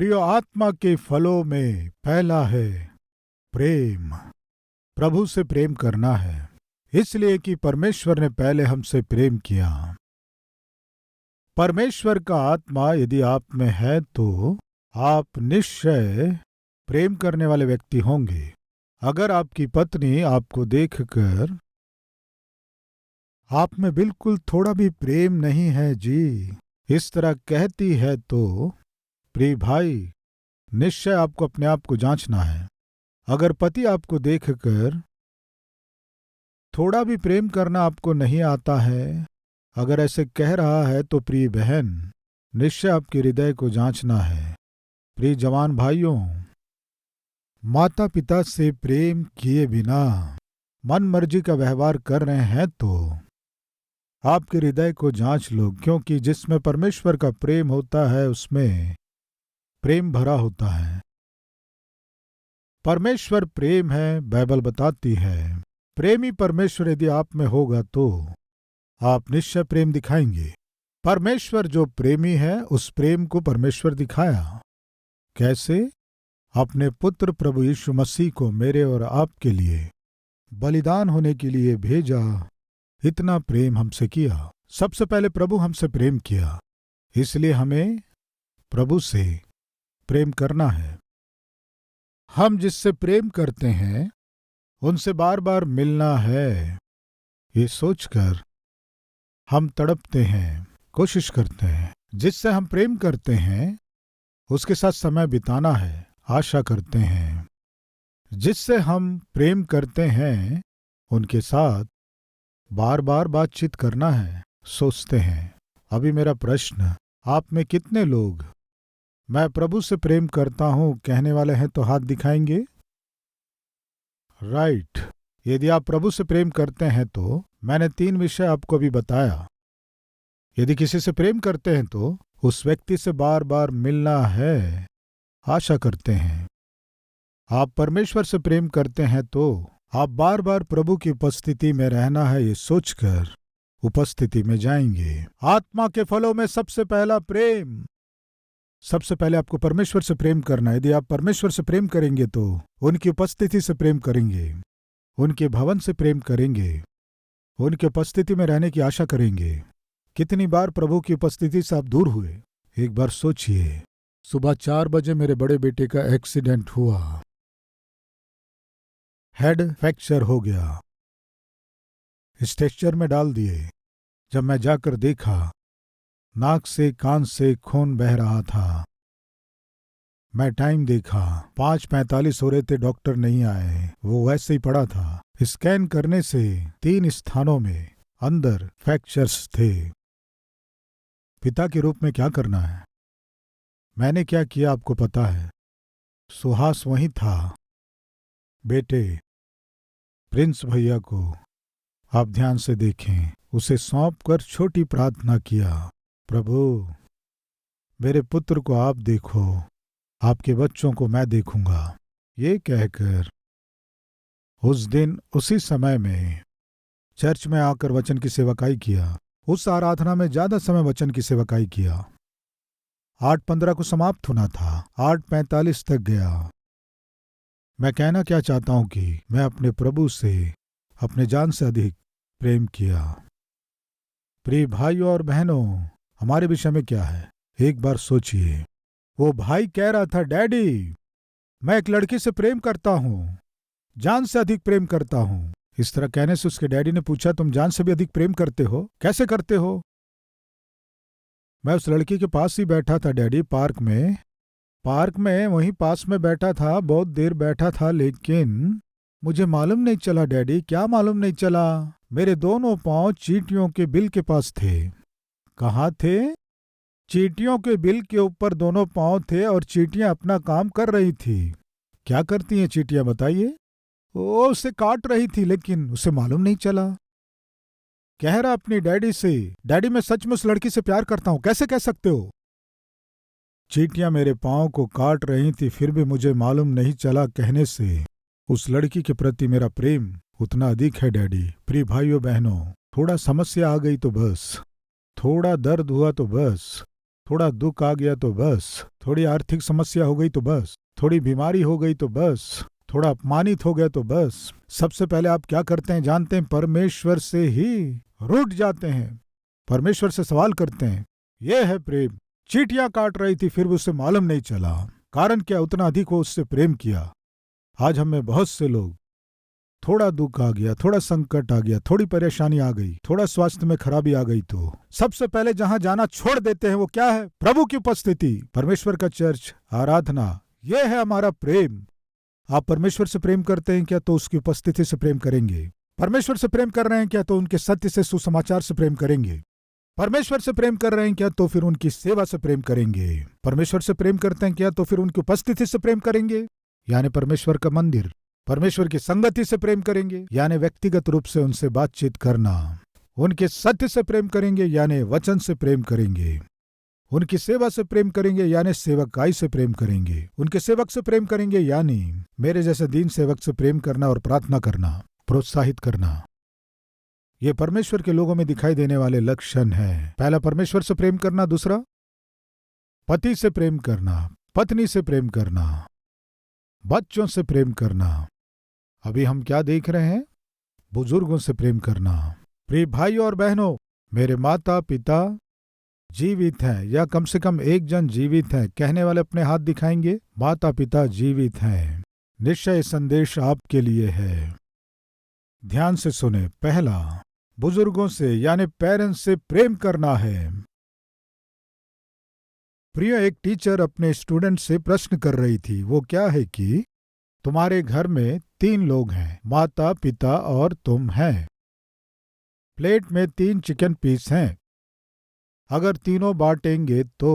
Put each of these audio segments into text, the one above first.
प्रिय, आत्मा के फलों में पहला है प्रेम। प्रभु से प्रेम करना है, इसलिए कि परमेश्वर ने पहले हमसे प्रेम किया। परमेश्वर का आत्मा यदि आप में है तो आप निश्चय प्रेम करने वाले व्यक्ति होंगे। अगर आपकी पत्नी आपको देखकर आप में बिल्कुल थोड़ा भी प्रेम नहीं है जी, इस तरह कहती है तो प्रिय भाई, निश्चय आपको अपने आप को जांचना है। अगर पति आपको देखकर थोड़ा भी प्रेम करना आपको नहीं आता है, अगर ऐसे कह रहा है, तो प्रिय बहन, निश्चय आपके हृदय को जांचना है। प्रिय जवान भाइयों, माता पिता से प्रेम किए बिना मन मर्जी का व्यवहार कर रहे हैं तो आपके हृदय को जांच लो, क्योंकि जिसमें परमेश्वर का प्रेम होता है उसमें प्रेम भरा होता है। परमेश्वर प्रेम है, बाइबल बताती है। प्रेमी परमेश्वर यदि आप में होगा तो आप निश्चय प्रेम दिखाएंगे। परमेश्वर जो प्रेमी है, उस प्रेम को परमेश्वर दिखाया। कैसे? अपने पुत्र प्रभु यीशु मसीह को मेरे और आपके लिए बलिदान होने के लिए भेजा। इतना प्रेम हमसे किया। सबसे पहले प्रभु हमसे प्रेम किया, इसलिए हमें प्रभु से प्रेम करना है। हम जिससे प्रेम करते हैं उनसे बार बार मिलना है, ये सोचकर हम तड़पते हैं, कोशिश करते हैं। जिससे हम प्रेम करते हैं उसके साथ समय बिताना है, आशा करते हैं। जिससे हम प्रेम करते हैं उनके साथ बार बार बातचीत करना है, सोचते हैं। अभी मेरा प्रश्न, आप में कितने लोग मैं प्रभु से प्रेम करता हूं कहने वाले हैं तो हाथ दिखाएंगे। राइट। यदि आप प्रभु से प्रेम करते हैं तो मैंने 3 विषय आपको भी बताया। यदि किसी से प्रेम करते हैं तो उस व्यक्ति से बार बार मिलना है, आशा करते हैं। आप परमेश्वर से प्रेम करते हैं तो आप बार बार प्रभु की उपस्थिति में रहना है, ये सोचकर उपस्थिति में जाएंगे। आत्मा के फलों में सबसे पहला प्रेम। सबसे पहले आपको परमेश्वर से प्रेम करना है। यदि आप परमेश्वर से प्रेम करेंगे तो उनकी उपस्थिति से प्रेम करेंगे, उनके भवन से प्रेम करेंगे, उनकी उपस्थिति में रहने की आशा करेंगे। कितनी बार प्रभु की उपस्थिति से आप दूर हुए? एक बार सोचिए। सुबह 4 बजे मेरे बड़े बेटे का एक्सीडेंट हुआ, हेड फ्रैक्चर हो गया, स्ट्रेचर में डाल दिए। जब मैं जाकर देखा, नाक से कान से खून बह रहा था। मैं टाइम देखा, 5:45 हो रहे थे, डॉक्टर नहीं आए, वो वैसे ही पड़ा था। स्कैन करने से 3 स्थानों में अंदर फ्रैक्चर्स थे। पिता के रूप में क्या करना है? मैंने क्या किया आपको पता है? सुहास वहीं था। बेटे प्रिंस भैया को आप ध्यान से देखें, उसे सौंप कर छोटी प्रार्थना किया, प्रभु मेरे पुत्र को आप देखो, आपके बच्चों को मैं देखूंगा। ये कहकर उस दिन उसी समय में चर्च में आकर वचन की सेवकाई किया। उस आराधना में ज्यादा समय वचन की सेवकाई किया। 8:15 को समाप्त होना था, 8:45 तक गया। मैं कहना क्या चाहता हूं कि मैं अपने प्रभु से अपने जान से अधिक प्रेम किया। प्रिय भाइयों और बहनों, हमारे विषय में क्या है? एक बार सोचिए। वो भाई कह रहा था, डैडी मैं एक लड़की से प्रेम करता हूं, जान से अधिक प्रेम करता हूं। इस तरह कहने से उसके डैडी ने पूछा, तुम जान से भी अधिक प्रेम करते हो? कैसे करते हो? मैं उस लड़की के पास ही बैठा था डैडी, पार्क में वहीं पास में बैठा था, बहुत देर बैठा था, लेकिन मुझे मालूम नहीं चला डैडी। क्या मालूम नहीं चला? मेरे दोनों पांव चींटियों के बिल के पास थे। कहाँ थे? चींटियों के बिल के ऊपर दोनों पांव थे और चींटियां अपना काम कर रही थी। क्या करती हैं चींटियां बताइए? वो उसे काट रही थी, लेकिन उसे मालूम नहीं चला। कह रहा अपनी डैडी से, डैडी मैं सचमुच उस लड़की से प्यार करता हूं। कैसे कह सकते हो? चींटियां मेरे पांव को काट रही थी, फिर भी मुझे मालूम नहीं चला कहने से उस लड़की के प्रति मेरा प्रेम उतना अधिक है डैडी। प्रिय भाइयों बहनों, थोड़ा समस्या आ गई तो बस, थोड़ा दर्द हुआ तो बस, थोड़ा दुख आ गया तो बस, थोड़ी आर्थिक समस्या हो गई तो बस, थोड़ी बीमारी हो गई तो बस, थोड़ा अपमानित हो गया तो बस, सबसे पहले आप क्या करते हैं जानते हैं? परमेश्वर से ही रूठ जाते हैं, परमेश्वर से सवाल करते हैं। यह है प्रेम। चींटियां काट रही थी फिर भी उसे मालूम नहीं चला, कारण क्या? उतना अधिक वो उससे प्रेम किया। आज हमें बहुत से लोग, थोड़ा दुख आ गया, थोड़ा संकट आ गया, थोड़ी परेशानी आ गई, थोड़ा स्वास्थ्य में खराबी आ गई तो सबसे पहले जहां जाना छोड़ देते हैं वो क्या है? प्रभु की उपस्थिति, परमेश्वर का चर्च, आराधना। यह है हमारा प्रेम। आप परमेश्वर से प्रेम करते हैं क्या? तो उसकी उपस्थिति से प्रेम करेंगे। परमेश्वर से प्रेम कर रहे हैं क्या? तो उनके सत्य से, सुसमाचार से प्रेम करेंगे। परमेश्वर से प्रेम कर रहे हैं क्या? तो फिर उनकी सेवा से प्रेम करेंगे। परमेश्वर से प्रेम करते हैं क्या? तो फिर उनकी उपस्थिति से प्रेम करेंगे, यानी परमेश्वर का मंदिर, परमेश्वर की संगति से प्रेम करेंगे, यानी व्यक्तिगत रूप से उनसे बातचीत करना। उनके सत्य से प्रेम करेंगे, यानी वचन से प्रेम करेंगे। उनकी सेवा से प्रेम करेंगे, यानी सेवकाई से प्रेम करेंगे। उनके सेवक से प्रेम करेंगे, यानी मेरे जैसे दीन सेवक से प्रेम करना और प्रार्थना करना, प्रोत्साहित करना। ये परमेश्वर के लोगों में दिखाई देने वाले लक्षण हैं। पहला परमेश्वर से प्रेम करना, दूसरा पति से प्रेम करना, पत्नी से प्रेम करना, बच्चों से प्रेम करना। अभी हम क्या देख रहे हैं? बुजुर्गों से प्रेम करना। प्रिय भाई और बहनों, मेरे माता पिता जीवित हैं, या कम से कम एक जन जीवित है। कहने वाले अपने हाथ दिखाएंगे। माता पिता जीवित हैं। निश्चय संदेश आपके लिए है। ध्यान से सुने। पहला, बुजुर्गों से यानी पेरेंट्स से प्रेम करना है। प्रिय, एक टीचर अपने स्टूडेंट से प्रश्न कर रही थी। वो क्या है कि तुम्हारे घर में 3 लोग हैं, माता पिता और तुम हैं। प्लेट में 3 चिकन पीस हैं। अगर तीनों बांटेंगे तो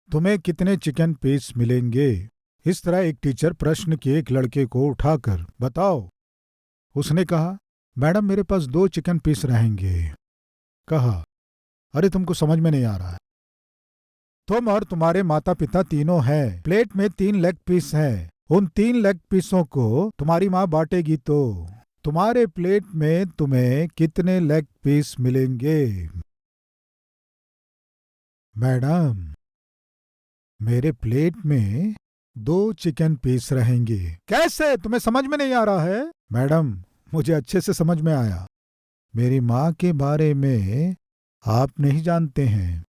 तुम्हें कितने चिकन पीस मिलेंगे? इस तरह एक टीचर प्रश्न किए एक लड़के को उठाकर। बताओ। उसने कहा, मैडम मेरे पास 2 चिकन पीस रहेंगे। कहा, अरे तुमको समझ में नहीं आ रहा है। तुम और तुम्हारे माता पिता तीनों हैं। प्लेट में 3 लेग पीस हैं। उन 3 लेग पीसों को तुम्हारी माँ बांटेगी तो तुम्हारे प्लेट में तुम्हें कितने लेग पीस मिलेंगे? मैडम, मेरे प्लेट में 2 चिकन पीस रहेंगे। कैसे? तुम्हें समझ में नहीं आ रहा है? मैडम, मुझे अच्छे से समझ में आया। मेरी माँ के बारे में आप नहीं जानते हैं।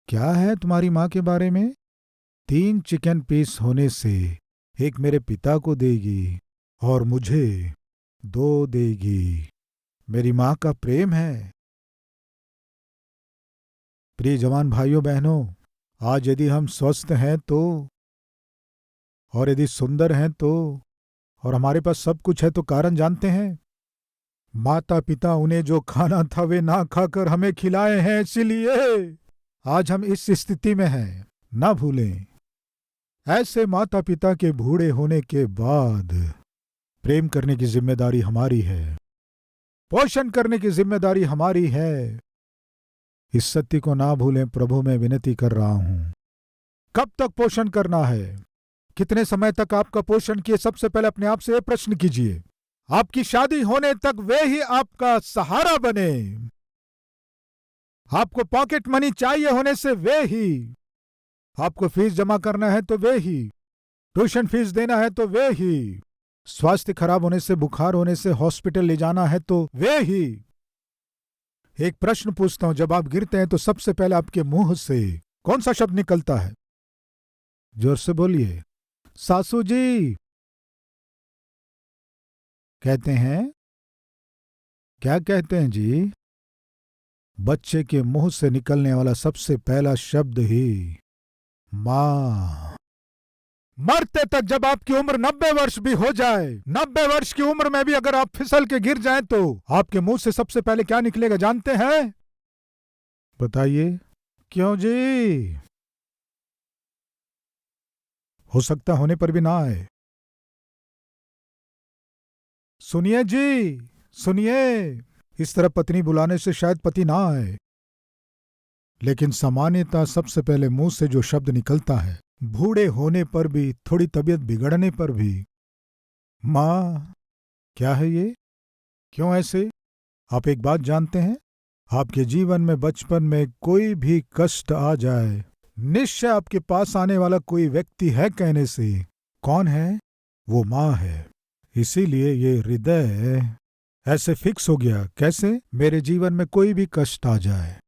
क्या है तुम्हारी माँ के बारे में? 3 चिकन पीस होने से एक मेरे पिता को देगी और मुझे 2 देगी। मेरी माँ का प्रेम है। प्रिय जवान भाइयों बहनों, आज यदि हम स्वस्थ हैं तो, और यदि सुंदर हैं तो, और हमारे पास सब कुछ है तो कारण जानते हैं? माता पिता उन्हें जो खाना था वे ना खाकर हमें खिलाए हैं, इसीलिए आज हम इस स्थिति में हैं। ना भूलें, ऐसे माता पिता के बूढ़े होने के बाद प्रेम करने की जिम्मेदारी हमारी है, पोषण करने की जिम्मेदारी हमारी है। इस सत्य को ना भूलें। प्रभु में विनती कर रहा हूं। कब तक पोषण करना है? कितने समय तक आपका पोषण किए? सबसे पहले अपने आप से यह प्रश्न कीजिए। आपकी शादी होने तक वे ही आपका सहारा बने। आपको पॉकेट मनी चाहिए होने से वे ही, आपको फीस जमा करना है तो वे ही, ट्यूशन फीस देना है तो वे ही, स्वास्थ्य खराब होने से, बुखार होने से हॉस्पिटल ले जाना है तो वे ही। एक प्रश्न पूछता हूं, जब आप गिरते हैं तो सबसे पहले आपके मुंह से कौन सा शब्द निकलता है? जोर से बोलिए। सासू जी कहते हैं। क्या कहते हैं जी? बच्चे के मुंह से निकलने वाला सबसे पहला शब्द ही मां। मरते तक, जब आपकी उम्र 90 वर्ष भी हो जाए, 90 वर्ष की उम्र में भी अगर आप फिसल के गिर जाएं तो आपके मुंह से सबसे पहले क्या निकलेगा जानते हैं? बताइए। क्यों जी? हो सकता होने पर भी ना आए। सुनिए जी, सुनिए। इस तरह पत्नी बुलाने से शायद पति ना आए, लेकिन सामान्यतः सबसे पहले मुंह से जो शब्द निकलता है, बूढ़े होने पर भी, थोड़ी तबीयत बिगड़ने पर भी, मां। क्या है ये? क्यों ऐसे? आप एक बात जानते हैं, आपके जीवन में बचपन में कोई भी कष्ट आ जाए, निश्चय आपके पास आने वाला कोई व्यक्ति है कहने से कौन है? वो माँ है। इसीलिए ये हृदय ऐसे फिक्स हो गया। कैसे? मेरे जीवन में कोई भी कष्ट आ जाए,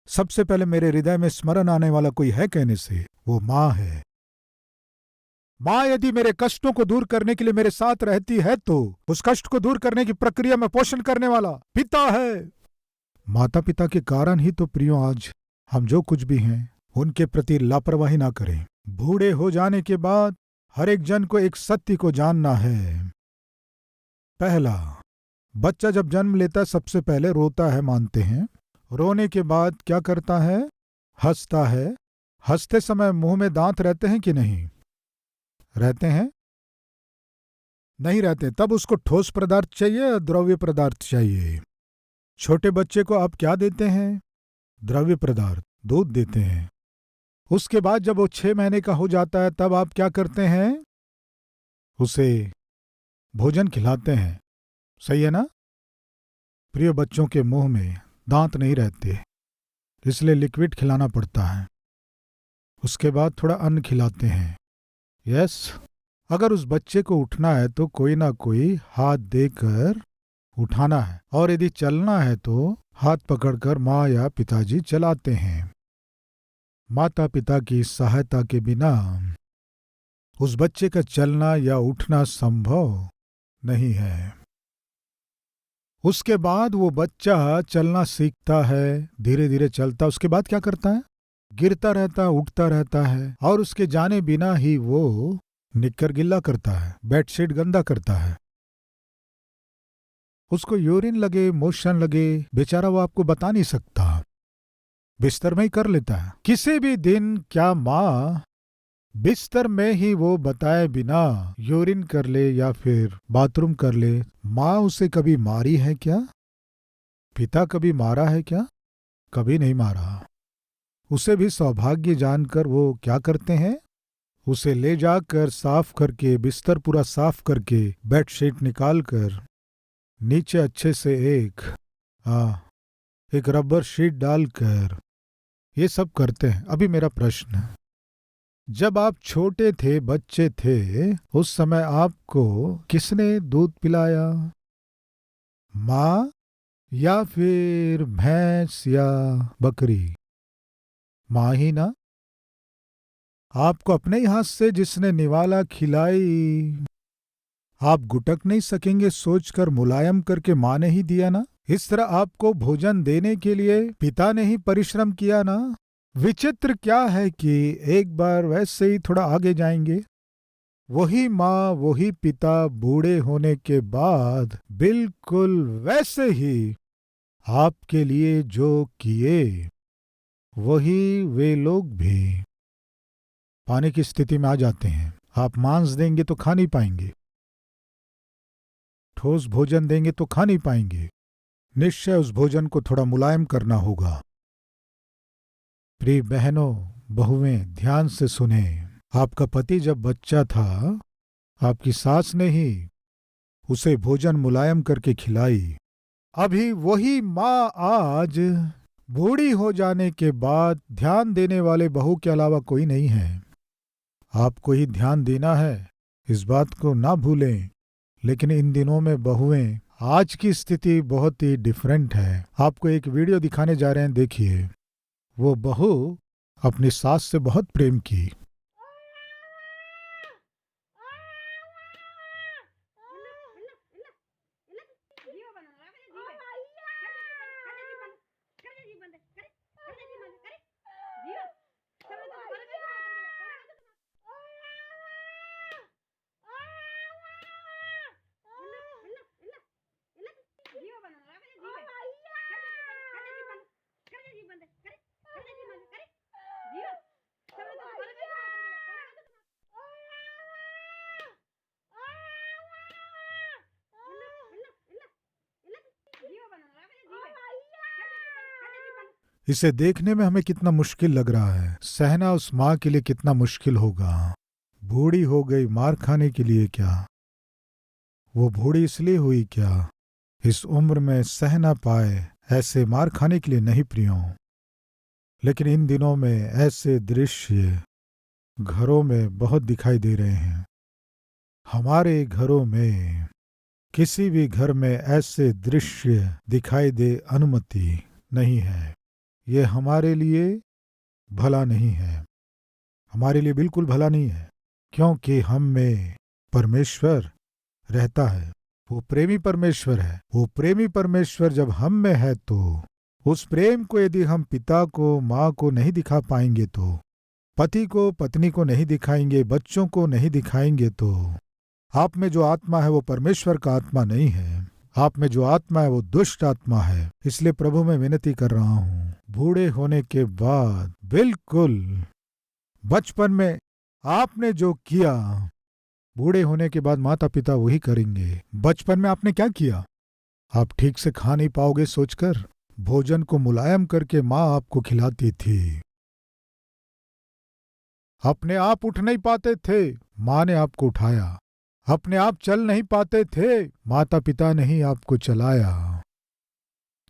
सबसे पहले मेरे हृदय में स्मरण आने वाला कोई है कहने से वो माँ है। माँ यदि मेरे कष्टों को दूर करने के लिए मेरे साथ रहती है तो उस कष्ट को दूर करने की प्रक्रिया में पोषण करने वाला पिता है। माता पिता के कारण ही तो प्रियो आज हम जो कुछ भी हैं उनके प्रति लापरवाही ना करें। बूढ़े हो जाने के बाद हर एक जन को एक सत्य को जानना है। पहला, बच्चा जब जन्म लेता है सबसे पहले रोता है, मानते हैं। रोने के बाद क्या करता है? हंसता है। हंसते समय मुंह में दांत रहते हैं कि नहीं रहते हैं? नहीं रहते। तब उसको ठोस पदार्थ चाहिए या द्रव्य पदार्थ चाहिए? छोटे बच्चे को आप क्या देते हैं? द्रव्य पदार्थ, दूध देते हैं। उसके बाद जब वो 6 महीने का हो जाता है तब आप क्या करते हैं? उसे भोजन खिलाते हैं। सही है ना? प्रिय बच्चों के मुंह में दांत नहीं रहते, इसलिए लिक्विड खिलाना पड़ता है। उसके बाद थोड़ा अन्न खिलाते हैं। यस, अगर उस बच्चे को उठना है तो कोई ना कोई हाथ देकर उठाना है, और यदि चलना है तो हाथ पकड़कर माँ या पिताजी चलाते हैं। माता पिता की सहायता के बिना उस बच्चे का चलना या उठना संभव नहीं है। उसके बाद वो बच्चा चलना सीखता है, धीरे धीरे चलता। उसके बाद क्या करता है? गिरता रहता, उठता रहता है, और उसके जाने बिना ही वो निक्कर गिल्ला करता है, बेडशीट गंदा करता है। उसको यूरिन लगे, मोशन लगे, बेचारा वो आपको बता नहीं सकता, बिस्तर में ही कर लेता है। किसी भी दिन क्या माँ बिस्तर में ही वो बताए बिना यूरिन कर ले या फिर बाथरूम कर ले? माँ उसे कभी मारी है क्या? पिता कभी मारा है क्या? कभी नहीं मारा। उसे भी सौभाग्य जानकर वो क्या करते हैं? उसे ले जाकर साफ करके, बिस्तर पूरा साफ करके, बेडशीट निकाल कर नीचे अच्छे से एक रबर शीट डालकर ये सब करते हैं। अभी मेरा प्रश्न, जब आप छोटे थे, बच्चे थे, उस समय आपको किसने दूध पिलाया? माँ या फिर भैंस या बकरी? माँ ही ना। आपको अपने ही हाथ से जिसने निवाला खिलाई, आप गुटक नहीं सकेंगे सोचकर, मुलायम करके माँ ने ही दिया ना। इस तरह आपको भोजन देने के लिए पिता ने ही परिश्रम किया ना। विचित्र क्या है कि एक बार वैसे ही थोड़ा आगे जाएंगे, वही माँ वही पिता बूढ़े होने के बाद बिल्कुल वैसे ही आपके लिए जो किए वही वे लोग भी पाने की स्थिति में आ जाते हैं। आप मांस देंगे तो खा नहीं पाएंगे, ठोस भोजन देंगे तो खा नहीं पाएंगे। निश्चय उस भोजन को थोड़ा मुलायम करना होगा। प्रिय बहनों, बहुएं, ध्यान से सुने। आपका पति जब बच्चा था, आपकी सास ने ही उसे भोजन मुलायम करके खिलाई। अभी वही माँ आज बूढ़ी हो जाने के बाद ध्यान देने वाले बहू के अलावा कोई नहीं है। आपको ही ध्यान देना है, इस बात को ना भूलें। लेकिन इन दिनों में बहुएं, आज की स्थिति बहुत ही डिफरेंट है। आपको एक वीडियो दिखाने जा रहे हैं, देखिए। वो बहू अपनी सास से बहुत प्रेम की। इसे देखने में हमें कितना मुश्किल लग रहा है, सहना उस माँ के लिए कितना मुश्किल होगा। बूढ़ी हो गई मार खाने के लिए क्या? वो बूढ़ी इसलिए हुई क्या? इस उम्र में सह ना पाए ऐसे मार खाने के लिए नहीं प्रियो, लेकिन इन दिनों में ऐसे दृश्य घरों में बहुत दिखाई दे रहे हैं। हमारे घरों में, किसी भी घर में ऐसे दृश्य दिखाई दे अनुमति नहीं है। ये हमारे लिए भला नहीं है, हमारे लिए बिल्कुल भला नहीं है, क्योंकि हम में परमेश्वर रहता है। वो प्रेमी परमेश्वर है। वो प्रेमी परमेश्वर जब हम में है तो उस प्रेम को यदि हम पिता को, माँ को नहीं दिखा पाएंगे, तो पति को, पत्नी को नहीं दिखाएंगे, बच्चों को नहीं दिखाएंगे, तो आप में जो आत्मा है वो परमेश्वर का आत्मा नहीं है। आप में जो आत्मा है वो दुष्ट आत्मा है। इसलिए प्रभु मैं विनती कर रहा हूँ, बूढ़े होने के बाद बिल्कुल बचपन में आपने जो किया, बूढ़े होने के बाद माता पिता वही करेंगे। बचपन में आपने क्या किया? आप ठीक से खा नहीं पाओगे सोचकर भोजन को मुलायम करके माँ आपको खिलाती थी। अपने आप उठ नहीं पाते थे, माँ ने आपको उठाया। अपने आप चल नहीं पाते थे, माता पिता ने ही आपको चलाया।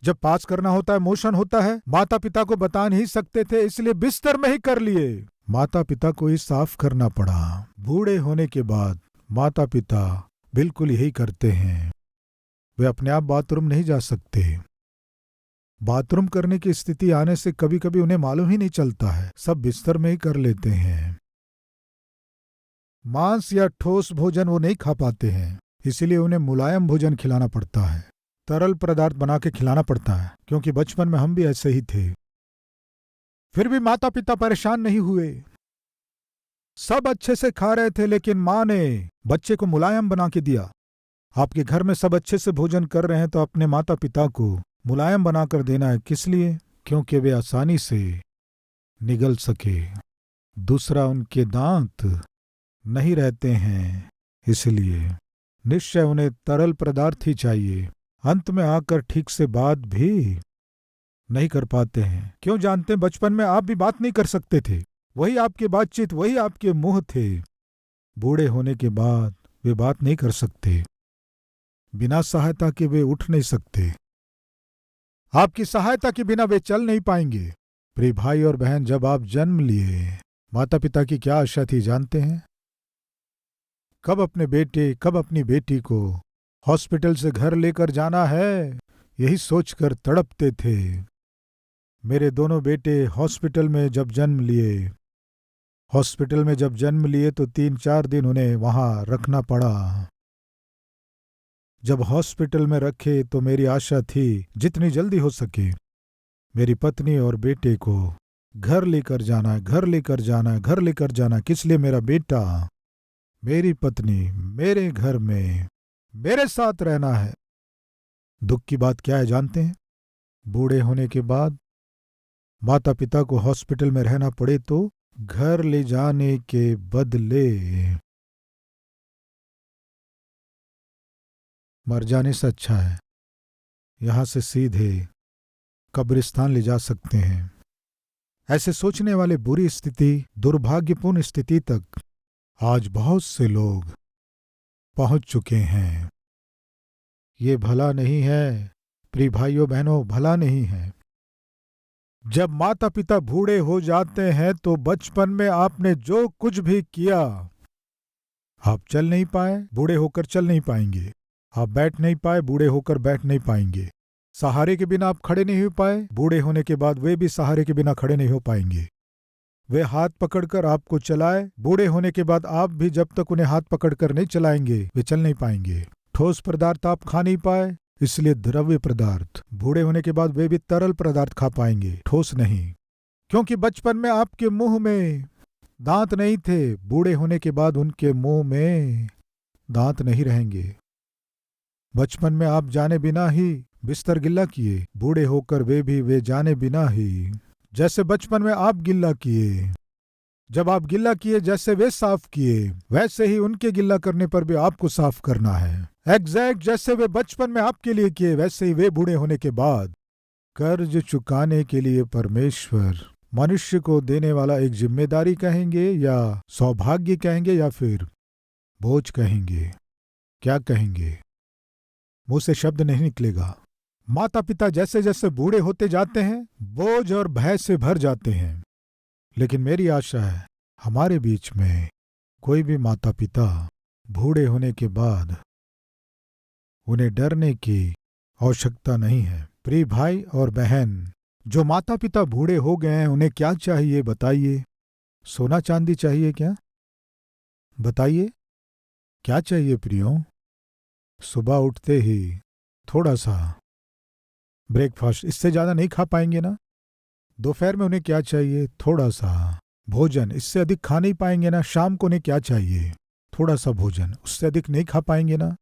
जब पास करना होता है, मोशन होता है, माता पिता को बता नहीं सकते थे, इसलिए बिस्तर में ही कर लिए। माता पिता को ही साफ करना पड़ा। बूढ़े होने के बाद माता पिता बिल्कुल यही करते हैं। वे अपने आप बाथरूम नहीं जा सकते। बाथरूम करने की स्थिति आने से कभी कभी उन्हें मालूम ही नहीं चलता है, सब बिस्तर में ही कर लेते हैं। मांस या ठोस भोजन वो नहीं खा पाते हैं, इसीलिए उन्हें मुलायम भोजन खिलाना पड़ता है, तरल पदार्थ बना के खिलाना पड़ता है, क्योंकि बचपन में हम भी ऐसे ही थे। फिर भी माता पिता परेशान नहीं हुए। सब अच्छे से खा रहे थे, लेकिन माँ ने बच्चे को मुलायम बना के दिया। आपके घर में सब अच्छे से भोजन कर रहे हैं तो अपने माता पिता को मुलायम बनाकर देना है। किस लिए? क्योंकि वे आसानी से निगल सके। दूसरा, उनके दांत नहीं रहते हैं, इसलिए निश्चय उन्हें तरल पदार्थ ही चाहिए। अंत में आकर ठीक से बात भी नहीं कर पाते हैं। क्यों? जानते हैं, बचपन में आप भी बात नहीं कर सकते थे, वही आपकी बातचीत, वही आपके मुंह थे। बूढ़े होने के बाद वे बात नहीं कर सकते, बिना सहायता के वे उठ नहीं सकते, आपकी सहायता के बिना वे चल नहीं पाएंगे। प्रिय भाई और बहन, जब आप जन्म लिए, माता पिता की क्या आशा थी जानते हैं? कब अपने बेटे, कब अपनी बेटी को हॉस्पिटल से घर लेकर जाना है, यही सोचकर तड़पते थे। मेरे दोनों बेटे हॉस्पिटल में जब जन्म लिए, तो 3-4 दिन उन्हें वहां रखना पड़ा। जब हॉस्पिटल में रखे तो मेरी आशा थी जितनी जल्दी हो सके मेरी पत्नी और बेटे को घर लेकर जाना है, घर लेकर जाना है, घर लेकर जाना है। किस लिए? मेरा बेटा, मेरी पत्नी मेरे घर में मेरे साथ रहना है। दुख की बात क्या है जानते हैं? बूढ़े होने के बाद माता पिता को हॉस्पिटल में रहना पड़े तो घर ले जाने के बदले मर जाने से अच्छा है यहां से सीधे कब्रिस्तान ले जा सकते हैं। ऐसे सोचने वाले बुरी स्थिति, दुर्भाग्यपूर्ण स्थिति तक आज बहुत से लोग पहुंच चुके हैं। ये भला नहीं है प्रिय भाइयों बहनों, भला नहीं है। जब माता पिता बूढ़े हो जाते हैं तो बचपन में आपने जो कुछ भी किया, आप चल नहीं पाए, बूढ़े होकर चल नहीं पाएंगे। आप बैठ नहीं पाए, बूढ़े होकर बैठ नहीं पाएंगे। सहारे के बिना आप खड़े नहीं हो पाए, बूढ़े होने के बाद वे भी सहारे के बिना खड़े नहीं हो पाएंगे। वे हाथ पकड़कर आपको चलाए, बूढ़े होने के बाद आप भी जब तक उन्हें हाथ पकड़कर नहीं चलाएंगे वे चल नहीं पाएंगे। ठोस पदार्थ आप खा नहीं पाए, इसलिए द्रव्य पदार्थ, बूढ़े होने के बाद वे भी तरल पदार्थ खा पाएंगे, ठोस नहीं। क्योंकि बचपन में आपके मुंह में दांत नहीं थे, बूढ़े होने के बाद उनके मुंह में दांत नहीं रहेंगे। बचपन में आप जाने बिना ही बिस्तर गिल्ला किए, बूढ़े होकर वे जाने बिना ही, जैसे बचपन में आप गिल्ला किए, जब आप गिल्ला किए जैसे वे साफ किए, वैसे ही उनके गिल्ला करने पर भी आपको साफ करना है। एग्जैक्ट जैसे वे बचपन में आपके लिए किए, वैसे ही वे बूढ़े होने के बाद कर्ज चुकाने के लिए परमेश्वर मनुष्य को देने वाला एक जिम्मेदारी कहेंगे, या सौभाग्य कहेंगे, या फिर बोझ कहेंगे। क्या कहेंगे? मुंह से शब्द नहीं निकलेगा। माता पिता जैसे जैसे बूढ़े होते जाते हैं बोझ और भय से भर जाते हैं। लेकिन मेरी आशा है हमारे बीच में कोई भी माता पिता बूढ़े होने के बाद उन्हें डरने की आवश्यकता नहीं है। प्रिय भाई और बहन, जो माता पिता बूढ़े हो गए हैं उन्हें क्या चाहिए बताइए? सोना चांदी चाहिए क्या? बताइए क्या चाहिए प्रियो? सुबह उठते ही थोड़ा सा ब्रेकफास्ट, इससे ज्यादा नहीं खा पाएंगे ना? दोपहर में उन्हें क्या चाहिए? थोड़ा सा भोजन, इससे अधिक खा नहीं पाएंगे ना? शाम को उन्हें क्या चाहिए? थोड़ा सा भोजन, उससे अधिक नहीं खा पाएंगे ना?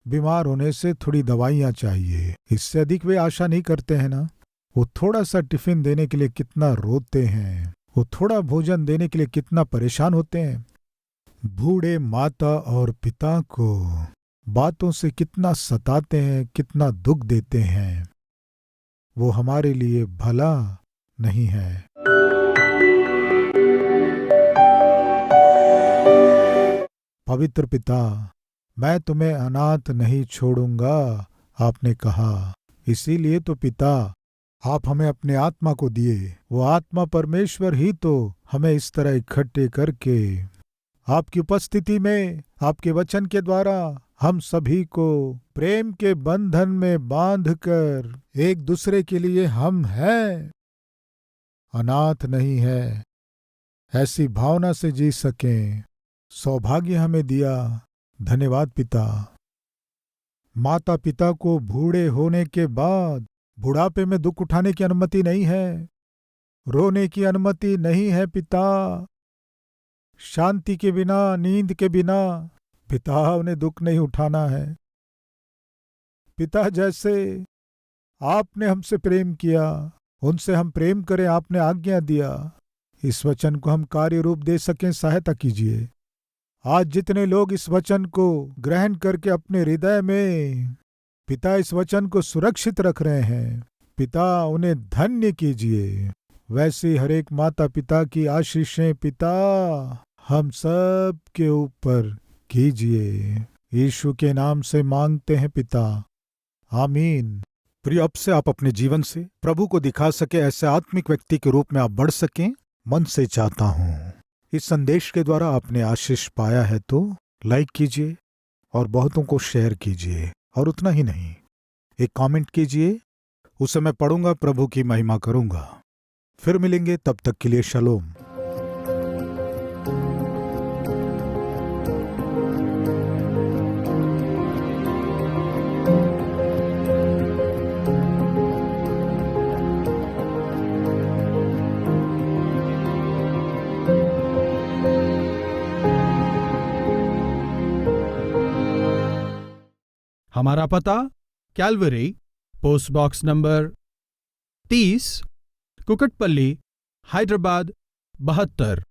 बीमार होने से थोड़ी दवाइयाँ चाहिए, इससे अधिक वे आशा नहीं करते हैं ना? वो थोड़ा सा टिफिन देने के लिए कितना रोते हैं, वो थोड़ा भोजन देने के लिए कितना परेशान होते हैं। बूढ़े माता और पिता को बातों से कितना सताते हैं, कितना दुख देते हैं। वो हमारे लिए भला नहीं है। पवित्र पिता, मैं तुम्हें अनाथ नहीं छोड़ूंगा, आपने कहा। इसीलिए तो पिता आप हमें अपने आत्मा को दिए। वो आत्मा परमेश्वर ही तो हमें इस तरह इकट्ठे करके आपकी उपस्थिति में आपके वचन के द्वारा हम सभी को प्रेम के बंधन में बांधकर एक दूसरे के लिए हम हैं, अनाथ नहीं है, ऐसी भावना से जी सकें, सौभाग्य हमें दिया। धन्यवाद पिता। माता पिता को बूढ़े होने के बाद बुढ़ापे में दुख उठाने की अनुमति नहीं है, रोने की अनुमति नहीं है पिता। शांति के बिना, नींद के बिना पिता उन्हें दुख नहीं उठाना है। पिता जैसे आपने हमसे प्रेम किया, उनसे हम प्रेम करें, आपने आज्ञा दिया। इस वचन को हम कार्य रूप दे सकें, सहायता कीजिए। आज जितने लोग इस वचन को ग्रहण करके अपने हृदय में पिता इस वचन को सुरक्षित रख रहे हैं, पिता उन्हें धन्य कीजिए। वैसे हर एक माता पिता की आशीषें पिता हम सब के ऊपर कीजिए। यीशु के नाम से मांगते हैं पिता, आमीन। प्रिय, अब से आप अपने जीवन से प्रभु को दिखा सके, ऐसे आत्मिक व्यक्ति के रूप में आप बढ़ सकें, मन से चाहता हूं। इस संदेश के द्वारा आपने आशीष पाया है तो लाइक कीजिए और बहुतों को शेयर कीजिए, और उतना ही नहीं, एक कमेंट कीजिए, उसे मैं पढ़ूंगा, प्रभु की महिमा करूंगा। फिर मिलेंगे, तब तक के लिए शलोम। हमारा पता Calvary, post box number 30, Kukatpally, Hyderabad 72।